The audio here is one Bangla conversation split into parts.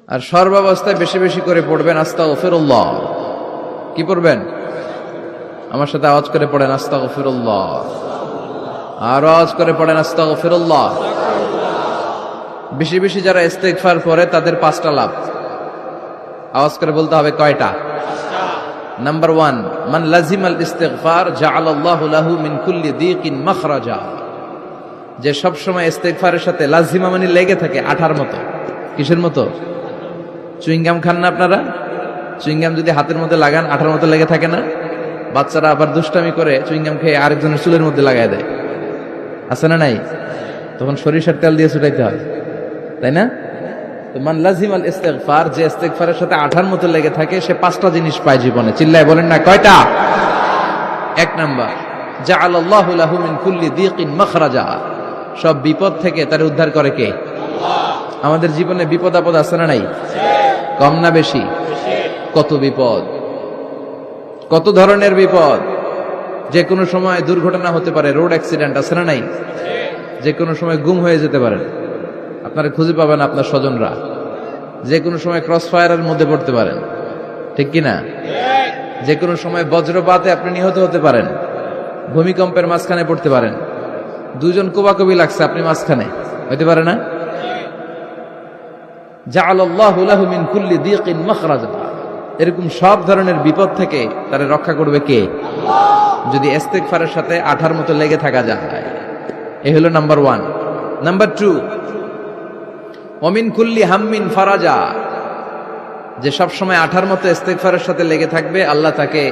আর সর্বাবস্থায় বেশি বেশি করে পড়বেন আস্তাগফিরুল্লাহ। কি পড়বেন? আমার সাথে আওয়াজ করে পড়েন আস্তাগফিরুল্লাহ। আর আওয়াজ করে পড়েন আস্তাগফিরুল্লাহ। বেশি বেশি যারা ইস্তেগফার করে তাদের 5টা লাভ। আওয়াজ করে বলতে হবে কয়টা? নাম্বার 1, মান লাজিমাল ইস্তিগফার জাআলাল্লাহু লাহু মিন কুল্লি দীকিন মাখরাজা। যে সব সময় ইস্তেগফারের সাথে লাজিমা মানে লেগে থাকে, আঠার মতো। কিসের মতো? চুইংগাম খান না আপনারা? চুইংগাম যদি হাতের মধ্যে লাগান আঠার মতো লেগে থাকে না? বাচ্চারা আবার দুষ্টামি করে চুইংগাম খেয়ে আরেকজনের চুলের মধ্যে লাগায় দেয়, আছে না নাই? তখন সরিষার তেল দিয়ে ছুটাইতে হয়, তাই না? তো মান লাজিমাল ইস্তিগফার, যে ইস্তিগফারের সাথে আঠার মতো লেগে থাকে, সে 5টা জিনিস পায় জীবনে। চিল্লায় বলেন না কয়টা? 1 নাম্বার, জাআলাল্লাহু লাহু মিন কুল্লি দীকিন মাখরাজা। সব বিপদ থেকে তার উদ্ধার করে কে? আল্লাহ। আমাদের জীবনে বিপদ আপদ আছে না নাই? কম না বেশি? কত বিপদ, কত ধরনের বিপদ। যে কোনো সময় দুর্ঘটনা হতে পারে, রোড অ্যাক্সিডেন্ট, আছে না নাই? যে কোনো সময় গুম হয়ে যেতে পারেন, আপনারা খুঁজে পাবেন আপনার স্বজনরা। যে কোনো সময় ক্রস ফায়ারের মধ্যে পড়তে পারেন, ঠিক কিনা? যে কোনো সময় বজ্রপাতে আপনি নিহত হতে পারেন, ভূমিকম্পের মাঝখানে পড়তে পারেন, দুজন কোবাকবি লাগছে, আপনি মাঝখানে, হইতে পারে না? জাআলাল্লাহু লাহু মিন কুল্লি দীকিন মাখরাজা। এরকম সব ধরনের বিপদ থেকে তারে রক্ষা করবে কে? আল্লাহ। যদি ইস্তিগফারের সাথে আঠার মতো লেগে থাকা যায়। এই হলো নাম্বার 1। নাম্বার 2, ওমিন কুল্লি হাম্মিন ফারাজা। যে সব সময় আঠার মতো ইস্তিগফারের সাথে লেগে থাকবে, আল্লাহ তাকে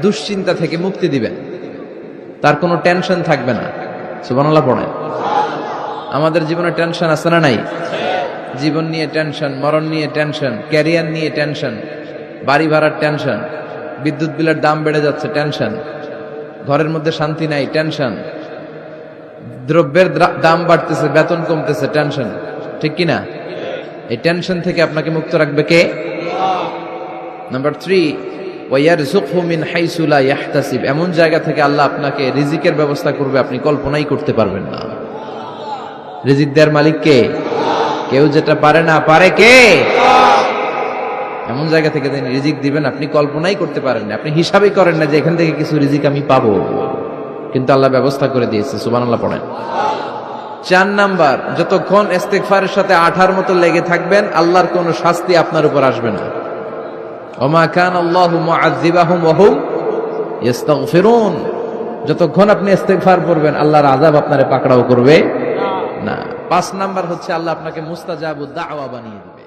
দুশ্চিন্তা থেকে মুক্তি দিবেন, তার কোনো টেনশন থাকবে না। সুবহানাল্লাহ পড়েন। আমাদের জীবনে টেনশন আছে না নাই? জীবন নিয়ে টেনশন, মরণ নিয়ে টেনশন, ক্যারিয়ার নিয়ে টেনশন, বাড়ি ভাড়ার টেনশন, বিদ্যুৎ বিলের দাম বেড়ে যাচ্ছে, টেনশন, ঘরের মধ্যে শান্তি নাই, টেনশন, দ্রব্যের দাম বাড়তেছে, বেতন কমতেছে, টেনশন, ঠিক কিনা? এই টেনশন থেকে আপনাকে মুক্ত রাখবে কে? নাম্বার 3, ওয়ায়ারযুকহু মিন হাইসু লা ইয়াহতাসিব। এমন জায়গা থেকে আল্লাহ আপনাকে রিজিকের ব্যবস্থা করবে, আপনি কল্পনাই করতে পারবেন না। রিজিক দেওয়ার মালিক কে? কেউ যেটা পারে না, পারে কে? এমন জায়গা থেকে তিনি রিজিক দিবেন, আপনি কল্পনাই করতে পারেন না। আপনি হিসাবই করেন না যে এখান থেকে কিছু রিজিক আমি পাবো, কিন্তু আল্লাহ ব্যবস্থা করে দিয়েছে। সুবহানাল্লাহ পড়েন। 4 নাম্বার, যতক্ষণ ইস্তিগফারের সাথে আঠার মতো লেগে থাকবেন, আল্লাহর কোনো শাস্তি আপনার উপর আসবে না। ওমা কানাল্লাহু মুআযযিবাহুম ওয়া হুম ইস্তাগফিরুন। যতক্ষণ আপনি ইস্তিগফার করবেন, আল্লাহর আযাব আপনারে পাকড়াও করবে না। 5 নাম্বার হচ্ছে আল্লাহ আপনাকে মুস্তাজাবুদ দাওয়া বানিয়ে দিবেন।